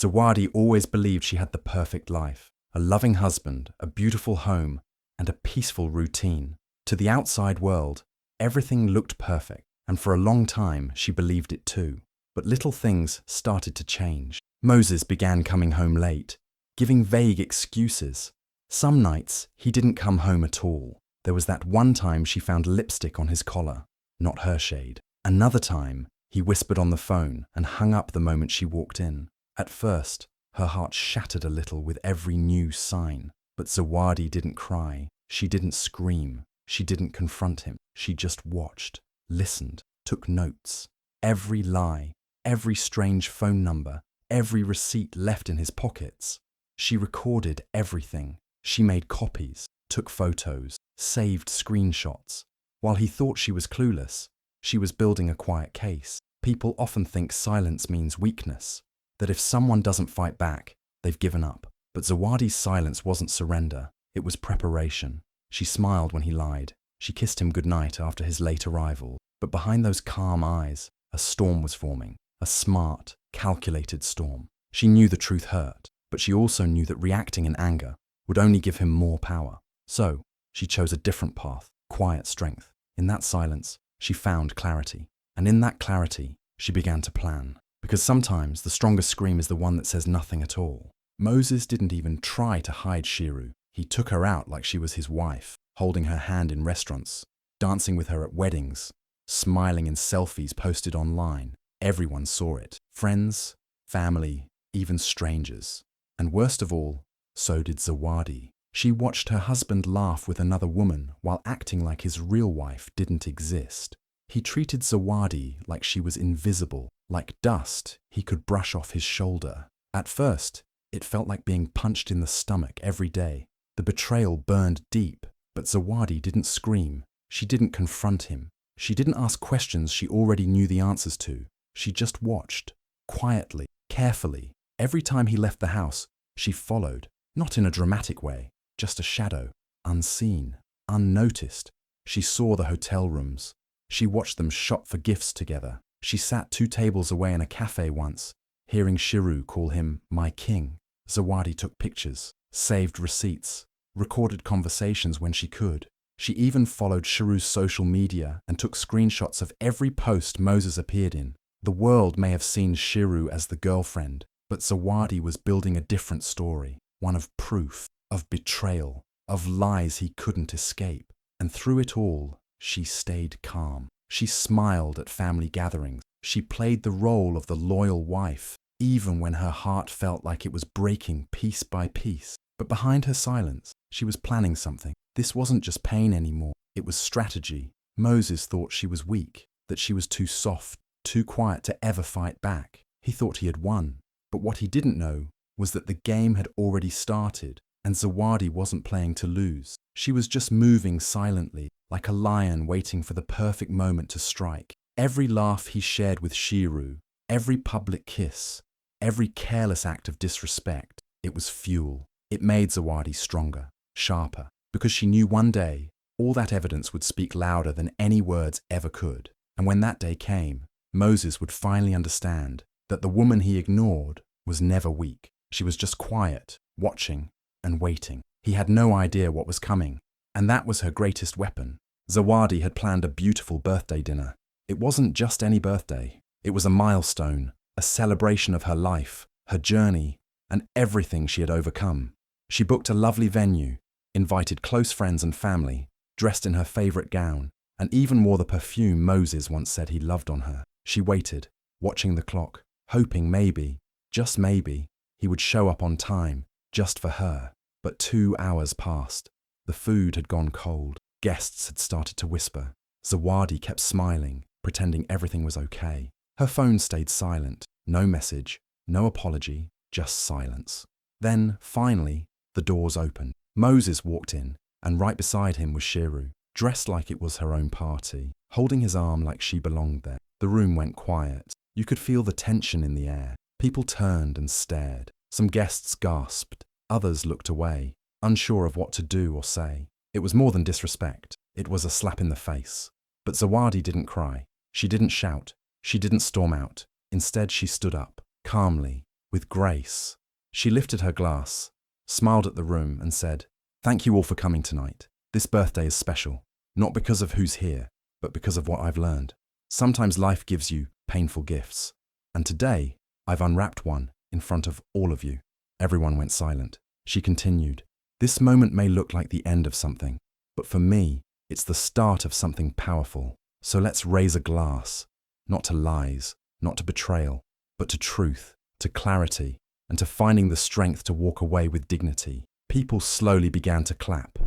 Zawadi always believed she had the perfect life, a loving husband, a beautiful home, and a peaceful routine. To the outside world, everything looked perfect, and for a long time she believed it too. But little things started to change. Moses began coming home late, giving vague excuses. Some nights he didn't come home at all. There was that one time she found lipstick on his collar, not her shade. Another time, he whispered on the phone and hung up the moment she walked in. At first, her heart shattered a little with every new sign. But Zawadi didn't cry. She didn't scream. She didn't confront him. She just watched, listened, took notes. Every lie, every strange phone number, every receipt left in his pockets. She recorded everything. She made copies, took photos, saved screenshots. While he thought she was clueless, she was building a quiet case. People often think silence means weakness, that if someone doesn't fight back, they've given up. But Zawadi's silence wasn't surrender, it was preparation. She smiled when he lied. She kissed him goodnight after his late arrival. But behind those calm eyes, a storm was forming, a smart, calculated storm. She knew the truth hurt, but she also knew that reacting in anger would only give him more power. So, she chose a different path, quiet strength. In that silence, she found clarity. And in that clarity, she began to plan. Because sometimes the strongest scream is the one that says nothing at all. Moses didn't even try to hide Shiru. He took her out like she was his wife, holding her hand in restaurants, dancing with her at weddings, smiling in selfies posted online. Everyone saw it. Friends, family, even strangers. And worst of all, so did Zawadi. She watched her husband laugh with another woman while acting like his real wife didn't exist. He treated Zawadi like she was invisible, like dust he could brush off his shoulder. At first, it felt like being punched in the stomach every day. The betrayal burned deep, but Zawadi didn't scream. She didn't confront him. She didn't ask questions she already knew the answers to. She just watched, quietly, carefully. Every time he left the house, she followed, not in a dramatic way, just a shadow, unseen, unnoticed. She saw the hotel rooms. She watched them shop for gifts together. She sat 2 tables away in a cafe once, hearing Shiru call him my king. Zawadi took pictures, saved receipts, recorded conversations when she could. She even followed Shiru's social media and took screenshots of every post Moses appeared in. The world may have seen Shiru as the girlfriend, but Zawadi was building a different story, one of proof, of betrayal, of lies he couldn't escape. And through it all, she stayed calm. She smiled at family gatherings. She played the role of the loyal wife, even when her heart felt like it was breaking piece by piece. But behind her silence, she was planning something. This wasn't just pain anymore, it was strategy. Moses thought she was weak, that she was too soft, too quiet to ever fight back. He thought he had won. But what he didn't know was that the game had already started, and Zawadi wasn't playing to lose. She was just moving silently, like a lion waiting for the perfect moment to strike. Every laugh he shared with Shiru, every public kiss, every careless act of disrespect, it was fuel. It made Zawadi stronger, sharper, because she knew one day all that evidence would speak louder than any words ever could. And when that day came, Moses would finally understand that the woman he ignored was never weak. She was just quiet, watching and waiting. He had no idea what was coming, and that was her greatest weapon. Zawadi had planned a beautiful birthday dinner. It wasn't just any birthday. It was a milestone, a celebration of her life, her journey, and everything she had overcome. She booked a lovely venue, invited close friends and family, dressed in her favorite gown, and even wore the perfume Moses once said he loved on her. She waited, watching the clock, hoping maybe, just maybe, he would show up on time, just for her. But 2 hours passed. The food had gone cold. Guests had started to whisper. Zawadi kept smiling, pretending everything was okay. Her phone stayed silent. No message, no apology, just silence. Then, finally, the doors opened. Moses walked in, and right beside him was Shiru, dressed like it was her own party, holding his arm like she belonged there. The room went quiet. You could feel the tension in the air. People turned and stared. Some guests gasped. Others looked away, unsure of what to do or say. It was more than disrespect. It was a slap in the face. But Zawadi didn't cry. She didn't shout. She didn't storm out. Instead, she stood up, calmly, with grace. She lifted her glass, smiled at the room, and said, "Thank you all for coming tonight. This birthday is special, not because of who's here, but because of what I've learned. Sometimes life gives you painful gifts, and today I've unwrapped one in front of all of you." Everyone went silent. She continued, "This moment may look like the end of something, but for me, it's the start of something powerful. So let's raise a glass, not to lies, not to betrayal, but to truth, to clarity, and to finding the strength to walk away with dignity." People slowly began to clap.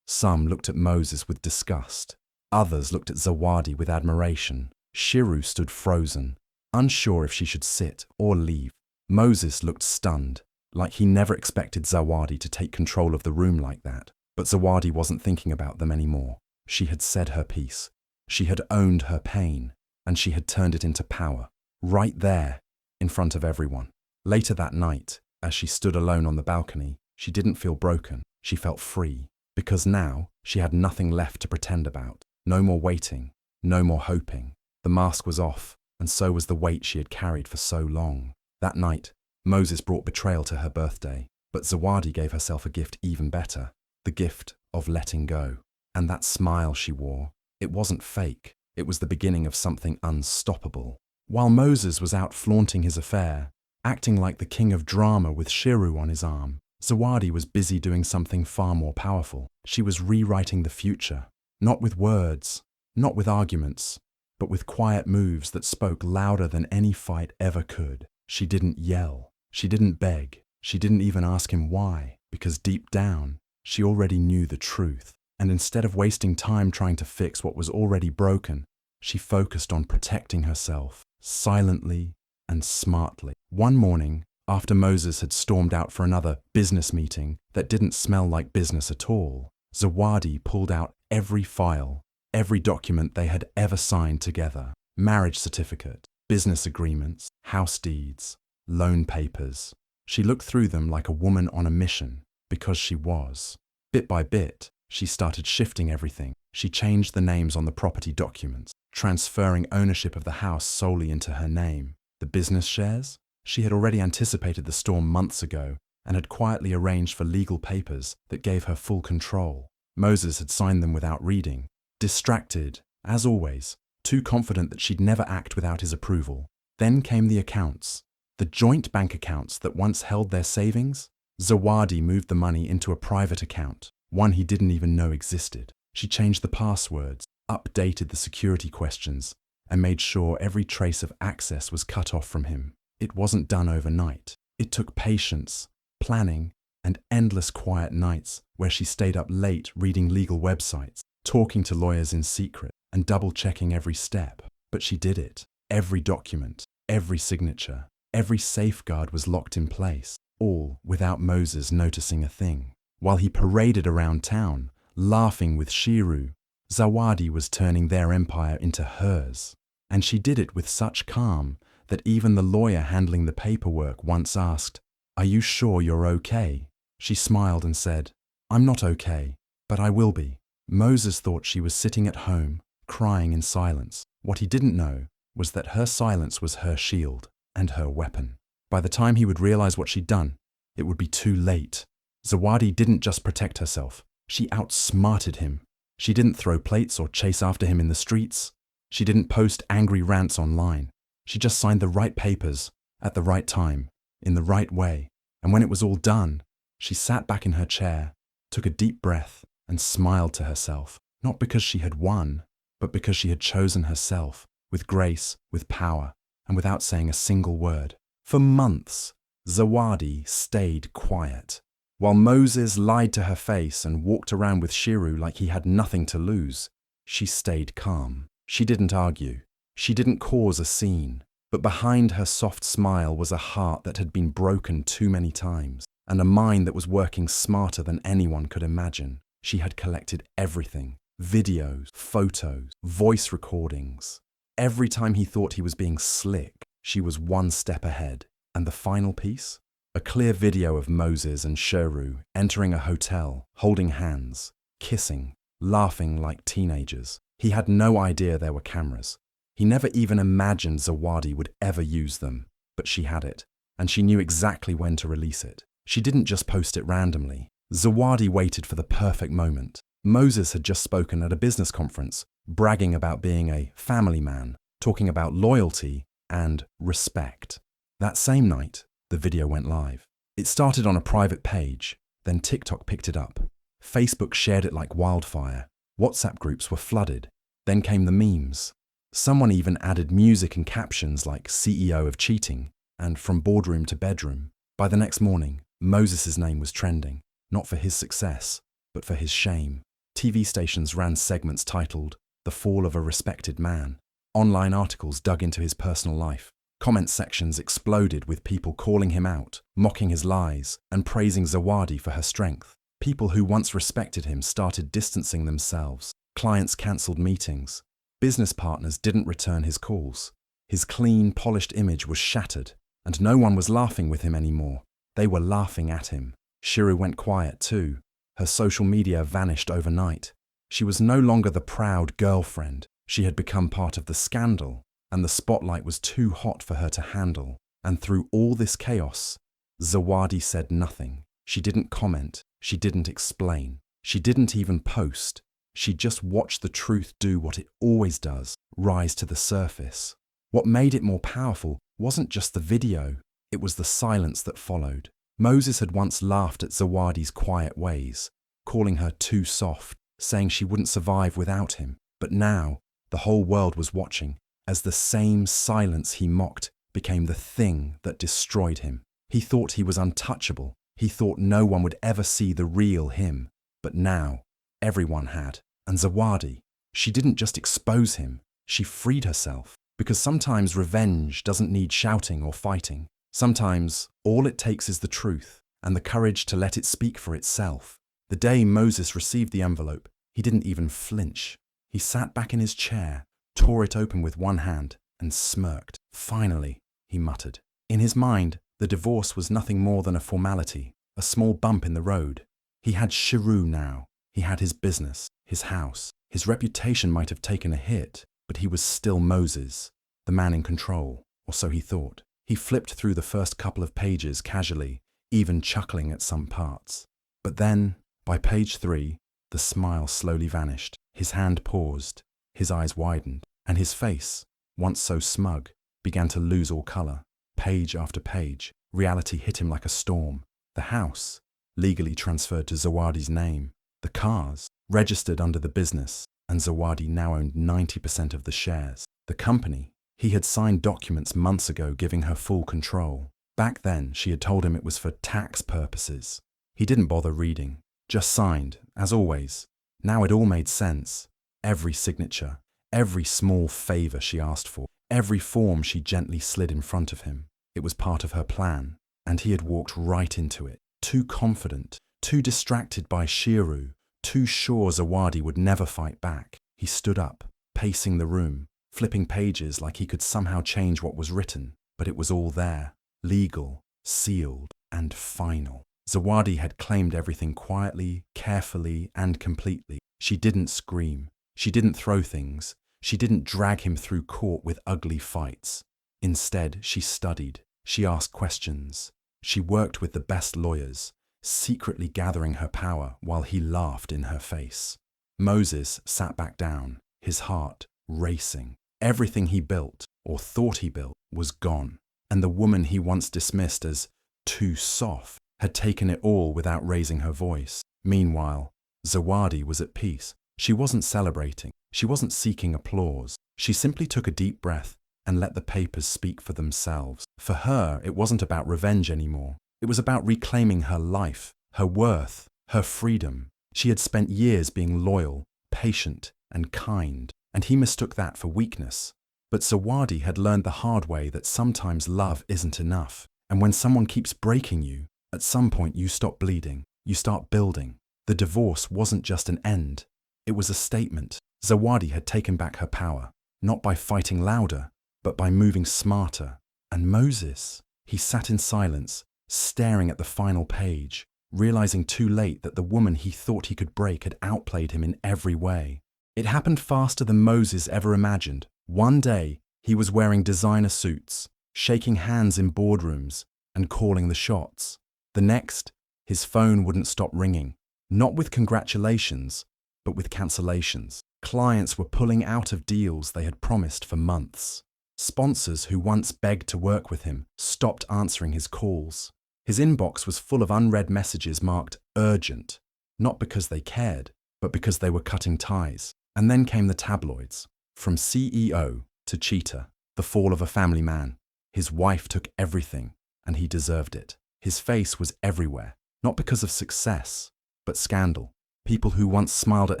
Some looked at Moses with disgust. Others looked at Zawadi with admiration. Shiru stood frozen, unsure if she should sit or leave. Moses looked stunned, like he never expected Zawadi to take control of the room like that. But Zawadi wasn't thinking about them anymore. She had said her piece. She had owned her pain, and she had turned it into power, right there, in front of everyone. Later that night, as she stood alone on the balcony, she didn't feel broken. She felt free, because now she had nothing left to pretend about. No more waiting, no more hoping. The mask was off, and so was the weight she had carried for so long. That night, Moses brought betrayal to her birthday, but Zawadi gave herself a gift even better, the gift of letting go. And that smile she wore, it wasn't fake. It was the beginning of something unstoppable. While Moses was out flaunting his affair, acting like the king of drama with Shiru on his arm, Zawadi was busy doing something far more powerful. She was rewriting the future, not with words, not with arguments, but with quiet moves that spoke louder than any fight ever could. She didn't yell, she didn't beg, she didn't even ask him why, because deep down, she already knew the truth. And instead of wasting time trying to fix what was already broken, she focused on protecting herself, silently and smartly. One morning, after Moses had stormed out for another business meeting that didn't smell like business at all, Zawadi pulled out every file, every document they had ever signed together: marriage certificate, business agreements, house deeds, loan papers. She looked through them like a woman on a mission, because she was. Bit by bit, she started shifting everything. She changed the names on the property documents, transferring ownership of the house solely into her name. The business shares? She had already anticipated the storm months ago and had quietly arranged for legal papers that gave her full control. Moses had signed them without reading, distracted, as always, too confident that she'd never act without his approval. Then came the accounts, the joint bank accounts that once held their savings. Zawadi moved the money into a private account, one he didn't even know existed. She changed the passwords, updated the security questions, and made sure every trace of access was cut off from him. It wasn't done overnight. It took patience, planning, and endless quiet nights where she stayed up late reading legal websites, talking to lawyers in secret, and double-checking every step. But she did it. Every document, every signature, every safeguard was locked in place, all without Moses noticing a thing. While he paraded around town, laughing with Shiru, Zawadi was turning their empire into hers. And she did it with such calm that even the lawyer handling the paperwork once asked, "Are you sure you're okay?" She smiled and said, "I'm not okay, but I will be." Moses thought she was sitting at home, crying in silence. What he didn't know was that her silence was her shield and her weapon. By the time he would realize what she'd done, it would be too late. Zawadi didn't just protect herself, she outsmarted him. She didn't throw plates or chase after him in the streets. She didn't post angry rants online. She just signed the right papers, at the right time, in the right way. And when it was all done, she sat back in her chair, took a deep breath, and smiled to herself, not because she had won, but because she had chosen herself, with grace, with power, and without saying a single word. For months, Zawadi stayed quiet. While Moses lied to her face and walked around with Shiru like he had nothing to lose, she stayed calm. She didn't argue. She didn't cause a scene. But behind her soft smile was a heart that had been broken too many times, and a mind that was working smarter than anyone could imagine. She had collected everything: videos, photos, voice recordings. Every time he thought he was being slick, she was one step ahead. And the final piece? A clear video of Moses and Shiru entering a hotel, holding hands, kissing, laughing like teenagers. He had no idea there were cameras. He never even imagined Zawadi would ever use them, but she had it. and she knew exactly when to release it. She didn't just post it randomly. Zawadi waited for the perfect moment. Moses had just spoken at a business conference, bragging about being a family man, talking about loyalty and respect. That same night, the video went live. It started on a private page, then TikTok picked it up. Facebook shared it like wildfire. WhatsApp groups were flooded. Then came the memes. Someone even added music and captions like CEO of cheating and from boardroom to bedroom. By the next morning, Moses' name was trending, not for his success, but for his shame. TV stations ran segments titled The Fall of a Respected Man. Online articles dug into his personal life. Comment sections exploded with people calling him out, mocking his lies, and praising Zawadi for her strength. People who once respected him started distancing themselves. Clients cancelled meetings. Business partners didn't return his calls. His clean, polished image was shattered, and no one was laughing with him anymore. They were laughing at him. Shiru went quiet too. Her social media vanished overnight. She was no longer the proud girlfriend. She had become part of the scandal, and the spotlight was too hot for her to handle. And through all this chaos, Zawadi said nothing. She didn't comment. She didn't explain. She didn't even post. She just watched the truth do what it always does, rise to the surface. What made it more powerful wasn't just the video, it was the silence that followed. Moses had once laughed at Zawadi's quiet ways, calling her too soft, saying she wouldn't survive without him. But now, the whole world was watching, as the same silence he mocked became the thing that destroyed him. He thought he was untouchable. He thought no one would ever see the real him. But now, everyone had. And Zawadi, she didn't just expose him, she freed herself. Because sometimes revenge doesn't need shouting or fighting. Sometimes all it takes is the truth and the courage to let it speak for itself. The day Moses received the envelope, he didn't even flinch. He sat back in his chair, tore it open with one hand, and smirked. Finally, he muttered. In his mind, the divorce was nothing more than a formality, a small bump in the road. He had Shiru now. He had his business, his house. His reputation might have taken a hit, but he was still Moses, the man in control, or so he thought. He flipped through the first couple of pages casually, even chuckling at some parts. But then, by page 3, the smile slowly vanished. His hand paused, his eyes widened, and his face, once so smug, began to lose all colour. Page after page, reality hit him like a storm. The house, legally transferred to Zawadi's name. The cars, registered under the business, and Zawadi now owned 90% of the shares. The company, he had signed documents months ago giving her full control. Back then, she had told him it was for tax purposes. He didn't bother reading, just signed, as always. Now it all made sense. Every signature, every small favour she asked for, every form she gently slid in front of him. It was part of her plan, and he had walked right into it, too confident, too distracted by Shiru, too sure Zawadi would never fight back. He stood up, pacing the room, flipping pages like he could somehow change what was written, but it was all there, legal, sealed, and final. Zawadi had claimed everything quietly, carefully, and completely. She didn't scream. She didn't throw things. She didn't drag him through court with ugly fights. Instead, she studied. She asked questions. She worked with the best lawyers, secretly gathering her power while he laughed in her face. Moses sat back down, his heart racing. Everything he built, or thought he built, was gone, and the woman he once dismissed as too soft had taken it all without raising her voice. Meanwhile, Zawadi was at peace. She wasn't celebrating. She wasn't seeking applause. She simply took a deep breath and let the papers speak for themselves. For her, it wasn't about revenge anymore. It was about reclaiming her life, her worth, her freedom. She had spent years being loyal, patient, and kind, and he mistook that for weakness. But Zawadi had learned the hard way that sometimes love isn't enough. And when someone keeps breaking you, at some point you stop bleeding, you start building. The divorce wasn't just an end. It was a statement. Zawadi had taken back her power, not by fighting louder, but by moving smarter. And Moses, he sat in silence, staring at the final page, realizing too late that the woman he thought he could break had outplayed him in every way. It happened faster than Moses ever imagined. One day, he was wearing designer suits, shaking hands in boardrooms, and calling the shots. The next, his phone wouldn't stop ringing, not with congratulations, but with cancellations. Clients were pulling out of deals they had promised for months. Sponsors who once begged to work with him stopped answering his calls. His inbox was full of unread messages marked urgent, not because they cared, but because they were cutting ties. And then came the tabloids. From CEO to cheater, the fall of a family man. His wife took everything, and he deserved it. His face was everywhere, not because of success, but scandal. People who once smiled at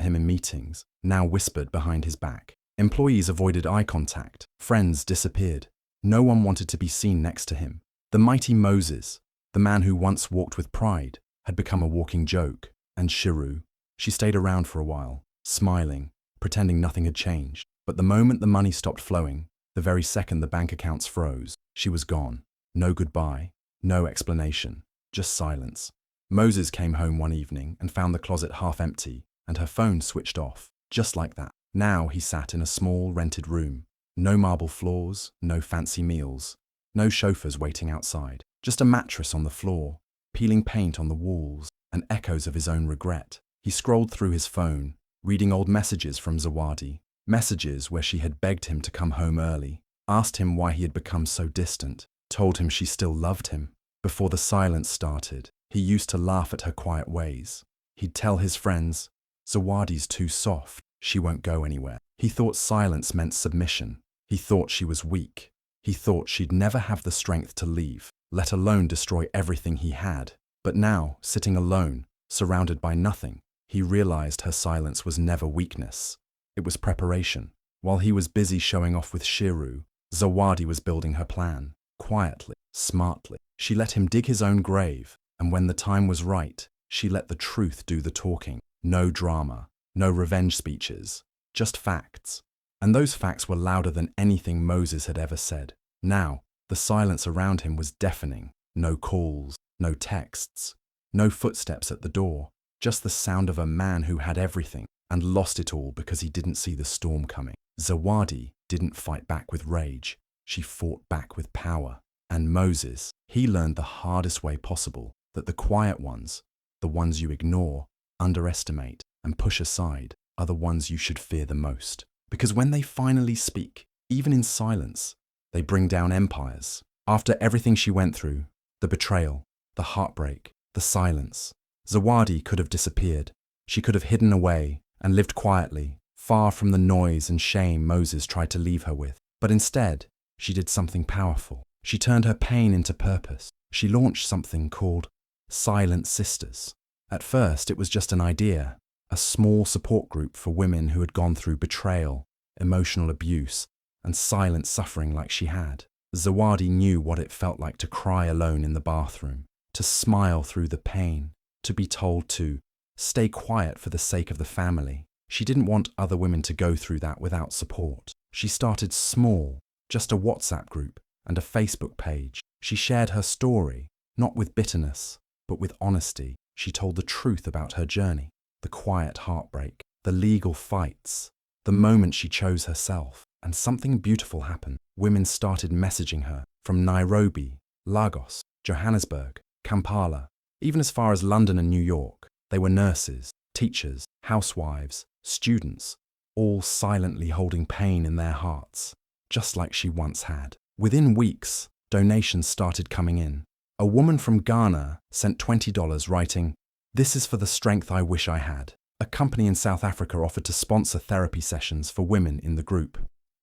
him in meetings now whispered behind his back. Employees avoided eye contact. Friends disappeared. No one wanted to be seen next to him. The mighty Moses, the man who once walked with pride, had become a walking joke. And Shiru, she stayed around for a while, smiling, pretending nothing had changed. But the moment the money stopped flowing, the very second the bank accounts froze, she was gone. No goodbye, no explanation, just silence. Moses came home one evening and found the closet half empty and her phone switched off, just like that. Now he sat in a small rented room. No marble floors, no fancy meals, no chauffeurs waiting outside, just a mattress on the floor, peeling paint on the walls, and echoes of his own regret. He scrolled through his phone, reading old messages from Zawadi, messages where she had begged him to come home early, asked him why he had become so distant, told him she still loved him. Before the silence started, he used to laugh at her quiet ways. He'd tell his friends, "Zawadi's too soft, she won't go anywhere." He thought silence meant submission. He thought she was weak. He thought she'd never have the strength to leave, let alone destroy everything he had. But now, sitting alone, surrounded by nothing, he realized her silence was never weakness. It was preparation. While he was busy showing off with Shiru, Zawadi was building her plan, quietly, smartly. She let him dig his own grave, and when the time was right, she let the truth do the talking. No drama, no revenge speeches, just facts. And those facts were louder than anything Moses had ever said. Now, the silence around him was deafening. No calls, no texts, no footsteps at the door, just the sound of a man who had everything and lost it all because he didn't see the storm coming. Zawadi didn't fight back with rage. She fought back with power. And Moses, he learned the hardest way possible, that the quiet ones, the ones you ignore, underestimate, and push aside, are the ones you should fear the most. Because when they finally speak, even in silence, they bring down empires. After everything she went through, the betrayal, the heartbreak, the silence, Zawadi could have disappeared. She could have hidden away and lived quietly, far from the noise and shame Moses tried to leave her with. But instead, she did something powerful. She turned her pain into purpose. She launched something called Silent Sisters. At first, it was just an idea, a small support group for women who had gone through betrayal, emotional abuse, and silent suffering like she had. Zawadi knew what it felt like to cry alone in the bathroom, to smile through the pain, to be told to stay quiet for the sake of the family. She didn't want other women to go through that without support. She started small, just a WhatsApp group and a Facebook page. She shared her story, not with bitterness, but with honesty. She told the truth about her journey, the quiet heartbreak, the legal fights, the moment she chose herself. And something beautiful happened. Women started messaging her from Nairobi, Lagos, Johannesburg, Kampala, even as far as London and New York. They were nurses, teachers, housewives, students, all silently holding pain in their hearts, just like she once had. Within weeks, donations started coming in. A woman from Ghana sent $20 writing, "This is for the strength I wish I had." A company in South Africa offered to sponsor therapy sessions for women in the group.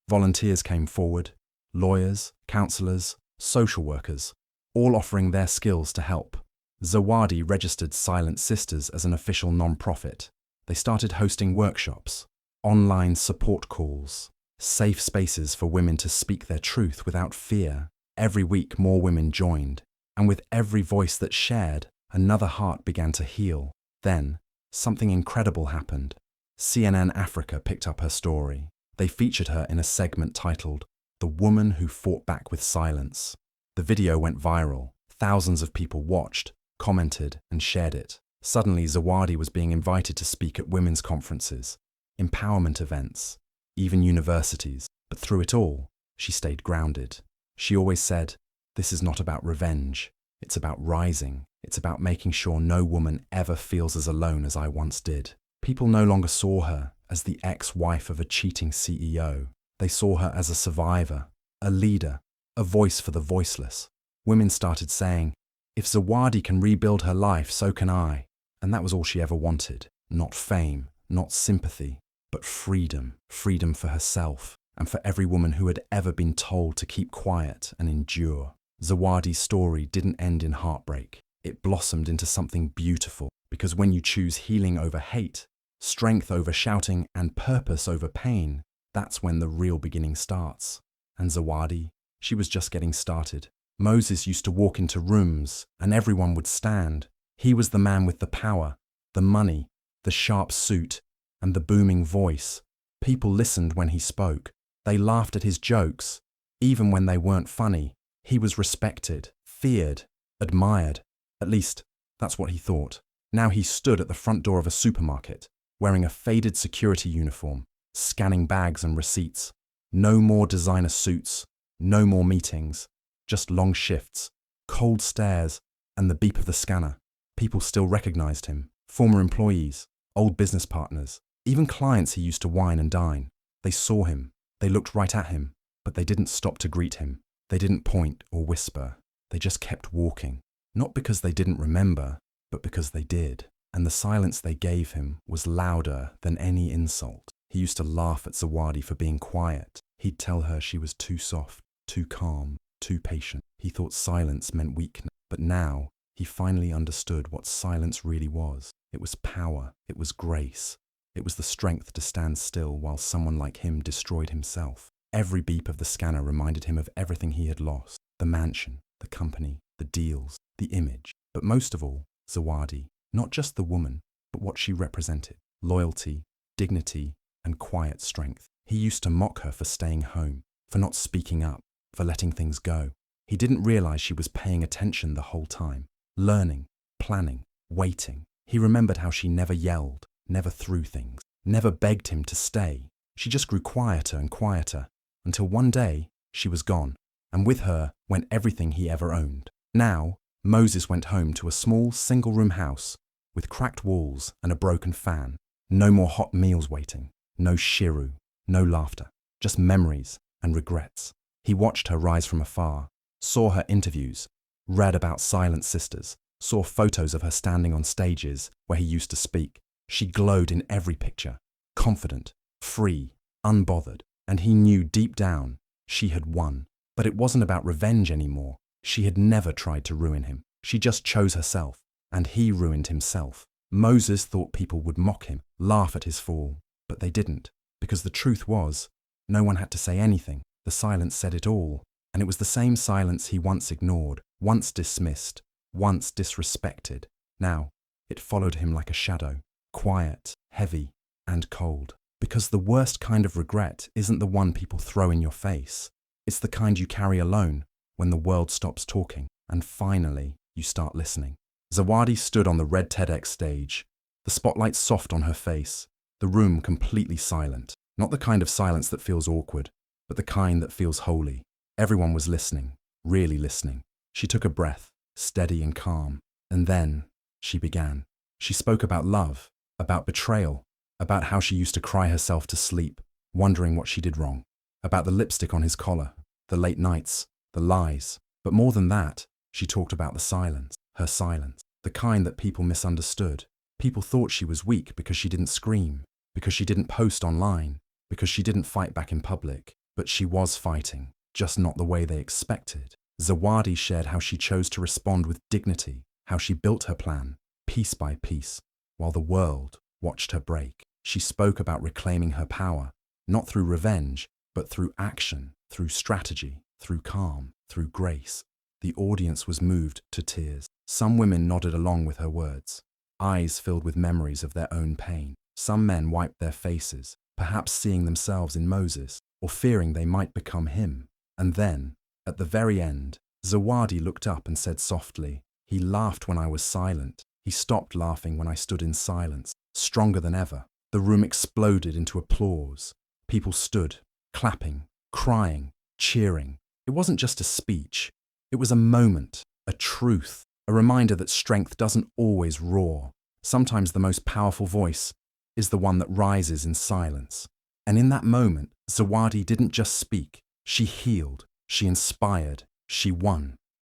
Volunteers came forward, lawyers, counsellors, social workers, all offering their skills to help. Zawadi registered Silent Sisters as an official non-profit. They started hosting workshops, online support calls, safe spaces for women to speak their truth without fear. Every week more women joined, and with every voice that shared, another heart began to heal. Then, something incredible happened. CNN Africa picked up her story. They featured her in a segment titled, "The Woman Who Fought Back with Silence." The video went viral. Thousands of people watched, commented, and shared it. Suddenly, Zawadi was being invited to speak at women's conferences, empowerment events, even universities. But through it all, she stayed grounded. She always said, "This is not about revenge. It's about rising. It's about making sure no woman ever feels as alone as I once did. People no longer saw her as the ex-wife of a cheating CEO. They saw her as a survivor, a leader, a voice for the voiceless. Women started saying, if Zawadi can rebuild her life, so can I. And that was all she ever wanted. Not fame, not sympathy, but freedom. Freedom for herself and for every woman who had ever been told to keep quiet and endure. Zawadi's story didn't end in heartbreak. It blossomed into something beautiful, because when you choose healing over hate, strength over shouting, and purpose over pain, that's when the real beginning starts. And Zawadi, she was just getting started. Moses used to walk into rooms and everyone would stand. He was the man with the power, the money, the sharp suit, and the booming voice. People listened when he spoke. They laughed at his jokes. Even when they weren't funny, he was respected, feared, admired. At least, that's what he thought. Now he stood at the front door of a supermarket, wearing a faded security uniform, scanning bags and receipts. No more designer suits, no more meetings, just long shifts, cold stares, and the beep of the scanner. People still recognized him. Former employees, old business partners, even clients he used to wine and dine. They saw him. They looked right at him, but they didn't stop to greet him. They didn't point or whisper. They just kept walking. Not because they didn't remember, but because they did. And the silence they gave him was louder than any insult. He used to laugh at Zawadi for being quiet. He'd tell her she was too soft, too calm, too patient. He thought silence meant weakness. But now, he finally understood what silence really was. It was power. It was grace. It was the strength to stand still while someone like him destroyed himself. Every beep of the scanner reminded him of everything he had lost. The mansion, the company, the deals, the image. But most of all, Zawadi. Not just the woman, but what she represented. Loyalty, dignity, and quiet strength. He used to mock her for staying home, for not speaking up, for letting things go. He didn't realize she was paying attention the whole time. Learning, planning, waiting. He remembered how she never yelled, never threw things, never begged him to stay. She just grew quieter and quieter, until one day, she was gone, and with her went everything he ever owned. Now, Moses went home to a small single-room house with cracked walls and a broken fan. No more hot meals waiting, no shiru, no laughter, just memories and regrets. He watched her rise from afar, saw her interviews, read about silent sisters, saw photos of her standing on stages where he used to speak. She glowed in every picture, confident, free, unbothered, and he knew deep down she had won. But it wasn't about revenge anymore. She had never tried to ruin him. She just chose herself, and he ruined himself. Moses thought people would mock him, laugh at his fall, but they didn't, because the truth was, no one had to say anything. The silence said it all, and it was the same silence he once ignored, once dismissed, once disrespected. Now, it followed him like a shadow, quiet, heavy, and cold. Because the worst kind of regret isn't the one people throw in your face. It's the kind you carry alone, when the world stops talking, and finally, you start listening. Zawadi stood on the red TEDx stage, the spotlight soft on her face, the room completely silent. Not the kind of silence that feels awkward, but the kind that feels holy. Everyone was listening, really listening. She took a breath, steady and calm, and then she began. She spoke about love, about betrayal, about how she used to cry herself to sleep, wondering what she did wrong, about the lipstick on his collar, the late nights, the lies. But more than that, she talked about the silence, her silence, the kind that people misunderstood. People thought she was weak because she didn't scream, because she didn't post online, because she didn't fight back in public. But she was fighting, just not the way they expected. Zawadi shared how she chose to respond with dignity, how she built her plan, piece by piece, while the world watched her break. She spoke about reclaiming her power, not through revenge, but through action, through strategy, through calm, through grace. The audience was moved to tears. Some women nodded along with her words, eyes filled with memories of their own pain. Some men wiped their faces, perhaps seeing themselves in Moses, or fearing they might become him. And then, at the very end, Zawadi looked up and said softly, "He laughed when I was silent. He stopped laughing when I stood in silence." Stronger than ever, the room exploded into applause. People stood, clapping, crying, cheering. It wasn't just a speech. It was a moment, a truth, a reminder that strength doesn't always roar. Sometimes the most powerful voice is the one that rises in silence. And in that moment, Zawadi didn't just speak. She healed, she inspired, she won.